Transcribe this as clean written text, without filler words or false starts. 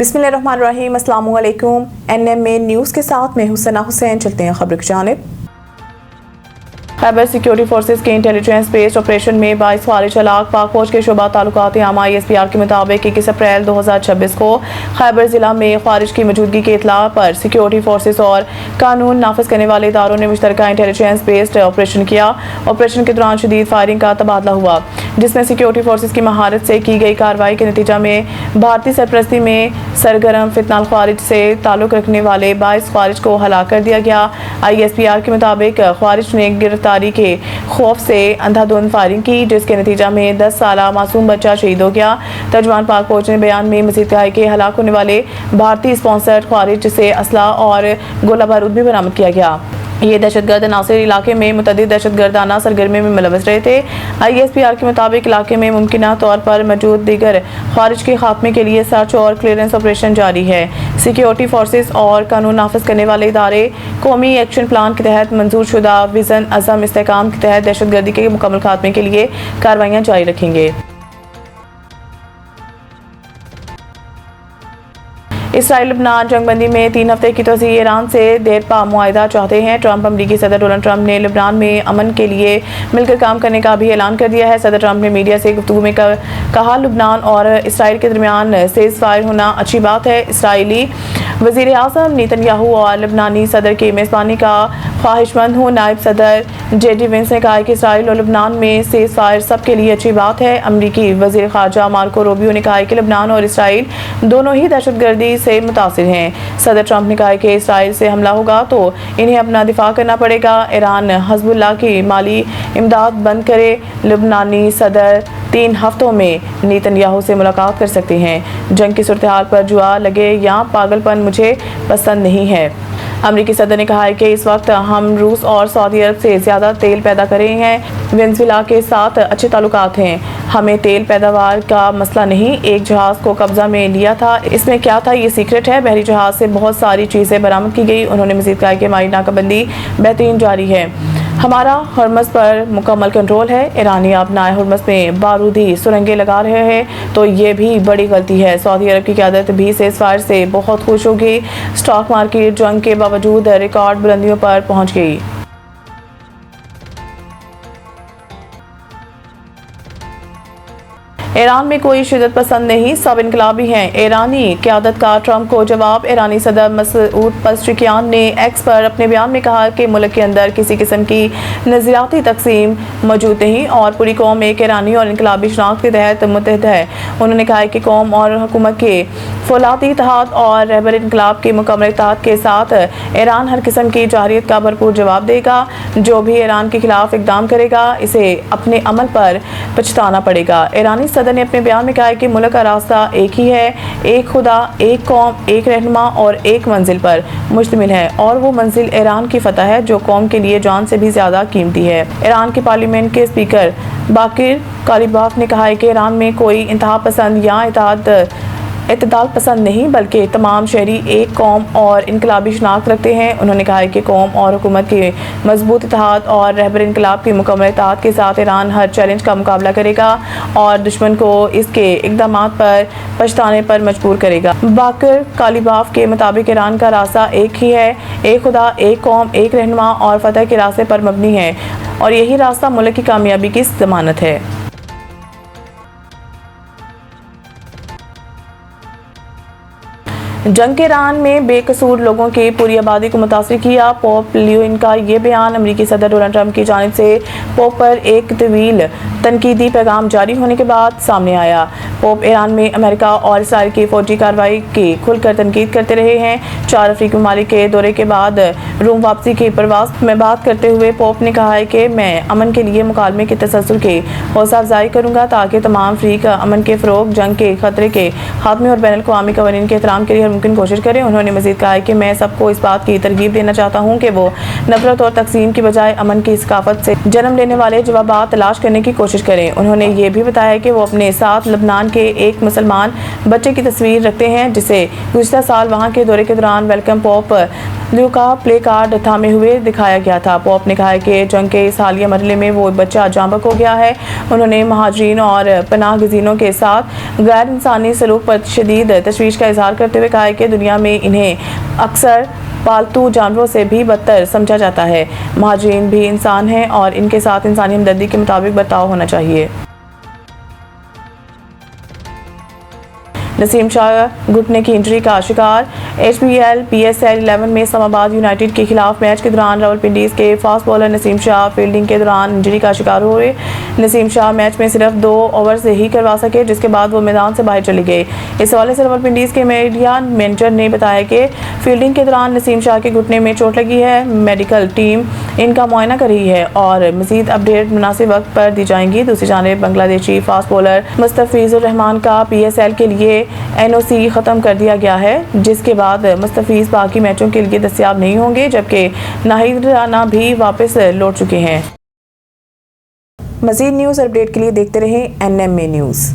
बिस्मिल्लाहिर्रहमानिर्रहीम, अस्सलाम वालेकुम। NMA न्यूज़ के साथ मैं हुसैना हुसैन। चलते हैं खबर की जानिब। खैबर सिक्योरिटी फोर्सेस के इंटेलिजेंस बेस्ड ऑपरेशन में 22 खारिज हलाक। पाक फौज के शोबा ताल्लुकात आमा ISPR के मुताबिक 21 अप्रैल 2026 को खैबर जिला में खारिज की मौजूदगी के इतला पर सिक्योरिटी फोर्सेस और कानून नाफिज करने वाले इदारों ने मुश्तरका इंटेलिजेंस बेस्ड ऑपरेशन किया। ऑपरेशन के दौरान शदीद फायरिंग का तबादला हुआ, जिसमें सिक्योरिटी फोर्सेस की महारत से की गई कार्रवाई के नतीजा में भारतीय सरपरस्ती में सरगर्म फितनाल खारिज से ताल्लुक रखने वाले 22 खारिज को हलाक कर दिया गया। ISPR के मुताबिक खारिज ने गिरफ्तारी के खौफ से अंधाधुंध फायरिंग की, जिसके नतीजा में 10 साला मासूम बच्चा शहीद हो गया। तर्जुमान पाक फौज ने बयान में मजीद कहा कि हलाक होने वाले भारतीय स्पॉन्सर्ड खारिज से असला और गोला बारूद भी बरामद किया गया। ये दहशतगर्द नासिर इलाके में मुतअद्दिद दहशतगर्दाना सरगर्मी में मुलव्वस रहे थे। ISPR के मुताबिक इलाके में मुमकिना तौर पर मौजूद दीगर खारिज के खात्मे के लिए सर्च और क्लियरेंस ऑपरेशन जारी है। सिक्योरिटी फोर्सेस और कानून नाफिज करने वाले इदारे कौमी एक्शन प्लान के तहत मंजूर शुदा विजन अज़म इस्तेहकाम के तहत दहशतगर्दी के मुकम्मल खात्मे के लिए कार्रवाइयाँ जारी रखेंगे। इसराइल लबनान जंगबंदी में 3 हफ्ते की तोज़ी। ईरान से देरपा मुआहिदा चाहते हैं ट्रंप। अमरीकी सदर डोनाल्ड ट्रंप ने लबनान में अमन के लिए मिलकर काम करने का भी ऐलान कर दिया है। सदर ट्रंप ने मीडिया से गुफ्तगू में कहा, लबनान और इसराइल के दरमियान सीज़ फायर होना अच्छी बात है। इसराइली वज़ीर आज़म नेतन्याहू और लबनानी सदर की मेज़बानी का ख्वाहिशमंद हूँ। नायब सदर JD वेंस ने कहा कि इसराइल और लबनान में सीज़ फायर सबके लिए अच्छी बात है। अमरीकी वज़ीर ख़ारजा मार्को रूबियो ने कहा कि लबनान और इसराइल दोनों ही दहशतगर्दी से मुतासिर हैं। सदर ट्रंप ने कहा कि इसराइल से हमला होगा तो इन्हें अपना दिफा करना पड़ेगा। ईरान हिज़्बुल्लाह की माली इमदाद बंद करे। लबनानी सदर 3 हफ्तों में नेतन्याहू से मुलाकात कर सकते हैं। जंग की सूरत हाल पर जुआ लगे या पागलपन मुझे पसंद नहीं है। अमरीकी सदर ने कहा है कि इस वक्त हम रूस और सऊदी अरब से ज़्यादा तेल पैदा कर रहे हैं। वेनेज़ुएला के साथ अच्छे ताल्लुकात हैं। हमें तेल पैदावार का मसला नहीं। एक जहाज़ को कब्जा में लिया था, इसमें क्या था ये सीक्रेट है। बहरी जहाज़ से बहुत सारी चीज़ें बरामद की गई। उन्होंने मज़ीद कहा कि हमारी नाकाबंदी बेहतरीन जारी है। हमारा हर्मस पर मुकम्मल कंट्रोल है। ईरानी अपना हर्मस में बारूदी सुरंगें लगा रहे हैं तो ये भी बड़ी गलती है। सऊदी अरब की क़यादत भी सीज़ फायर से बहुत खुश होगी। स्टॉक मार्केट जंग के बावजूद रिकॉर्ड बुलंदियों पर पहुंच गई। ईरान में कोई शिदत पसंद नहीं, सब इनकलाबी हैं। ईरानी क़यादत का ट्रंप को जवाब। ईरानी सदर मसूद पज़ेश्कियान ने एक्स पर अपने बयान में कहा कि मुल्क के अंदर किसी किस्म की नज़रियाती तकसीम मौजूद नहीं और पूरी कौम एक ईरानी और इनकलाबी शनाख्त के तहत मुत्तहद है। उन्होंने कहा कि कौम और हुकूमत के फौलादी इत्तेहाद और रहबर इनकलाब के मुकम्मल इत्तेहाद के साथ ईरान हर किस्म की जारहियत का भरपूर जवाब देगा। जो भी ईरान के खिलाफ इकदाम करेगा इसे अपने अमल पर पछताना पड़ेगा। ईरानी सदर ने अपने बयान में कहा है कि मुल्क का रास्ता एक ही है, एक खुदा, एक कौम, एक रहनुमा और एक मंजिल पर मुश्तमिल है और वो मंजिल ईरान की फतह है जो कौम के लिए जान से भी ज़्यादा कीमती है। ईरान के पार्लियामेंट के स्पीकर बाकिर कालिबाफ ने कहा है कि ईरान में कोई इंतहा पसंद या इत्तेदाल पसंद नहीं बल्कि तमाम शहरी एक कौम और इनकलाबी शनाख्त रखते हैं। उन्होंने कहा है कि कौम और हुकूमत के मजबूत इत्तेहाद और रहबर इनकलाब के मुकम्मल इत्तेहाद के साथ ईरान हर चैलेंज का मुकाबला करेगा और दुश्मन को इसके इक़दामात पर पछताने पर मजबूर करेगा। बाकिर कालिबाफ के मुताबिक ईरान का रास्ता एक ही है, एक खुदा, एक कौम, एक रहनुमा और फतह के रास्ते पर मबनी है और यही रास्ता मुल्क की कामयाबी की ज़मानत है। जंग के ईरान में बेकसूर लोगों की पूरी आबादी को मुतासिर किया। पोप लियो इनका ये बयान अमरीकी सदर डोनाल्ड ट्रंप की जानिब से पोप पर एक तवील तनकीदी पैगाम जारी होने के बाद सामने आया। पोप ईरान में अमेरिका और इसराइल की फौजी कार्रवाई की खुलकर तनकीद करते रहे हैं। 4 अफ्रीकी ममालिक के दौरे के बाद रोम वापसी की परवास में बात करते हुए पोप ने कहा है कि मैं अमन के लिए मुकालमे के तसलसल की हौसला अफजाई करूँगा ताकि तमाम अफ्रीक अमन के फ़रोग, जंग के खतरे के खात्मे और बैनुल अक़वामी क़वानीन के एहतराम के लिए मुमकिन कोशिश करें। उन्होंने मज़ीद कहा है कि मैं सबको इस बात की तरगीब देना चाहता हूँ कि वो नफरत और तकसीम की बजाय अमन की सकाफत से जन्म लेने वाले जवाबात तलाश करने की कोशिश करें। उन्होंने ये भी बताया कि वो अपने साथ लबनान के एक मुसलमान बच्चे की तस्वीर रखते हैं जिसे गुज़िश्ता साल वहाँ के दौरे के दौरान वेलकम पोप जो का प्ले कार्ड थामे हुए दिखाया गया था। पोप ने कहा है कि जंग के इस हालिया मरहले में वो बच्चा जांबक हो गया है। उन्होंने महाजरीन और पनाह गजीनों के साथ गैर इंसानी सलूक पर शदीद तशवीश का इजहार करते हुए कहा है कि दुनिया में इन्हें अक्सर पालतू जानवरों से भी बदतर समझा जाता है। महाजरीन भी इंसान हैं और इनके साथ इंसानी हमदर्दी के मुताबिक बर्ताव होना चाहिए। नसीम शाह घुटने की इंजरी का शिकार। HBL PSL 11 में इस्लामाबाद यूनाइटेड के खिलाफ मैच के दौरान रावलपिंडी के fast bowler Naseem Shah fielding के दौरान इंजरी का शिकार हुए। नसीम शाह मैच में सिर्फ 2 ओवर से ही करवा सके, जिसके बाद वो मैदान से बाहर चले गए। इस हवाले से रावलपिंडी के मीडिया मैनेजर ने बताया कि फील्डिंग के दौरान नसीम शाह के घुटने में चोट लगी है। मेडिकल टीम इनका मुआयना कर रही है और मजीद अपडेट मुनासिब वक्त पर दी जाएंगी। दूसरी जानिब बांग्लादेशी फास्ट बॉलर मुस्तफिजुर रहमान का PSL के लिए NOC ख़त्म कर दिया गया है, जिसके बाद मुस्तफिज बाकी मैचों के लिए दस्तयाब नहीं होंगे, जबकि नाहिद राना भी वापस लौट चुके हैं। मज़ीद न्यूज़ अपडेट के लिए देखते रहें NMA न्यूज़।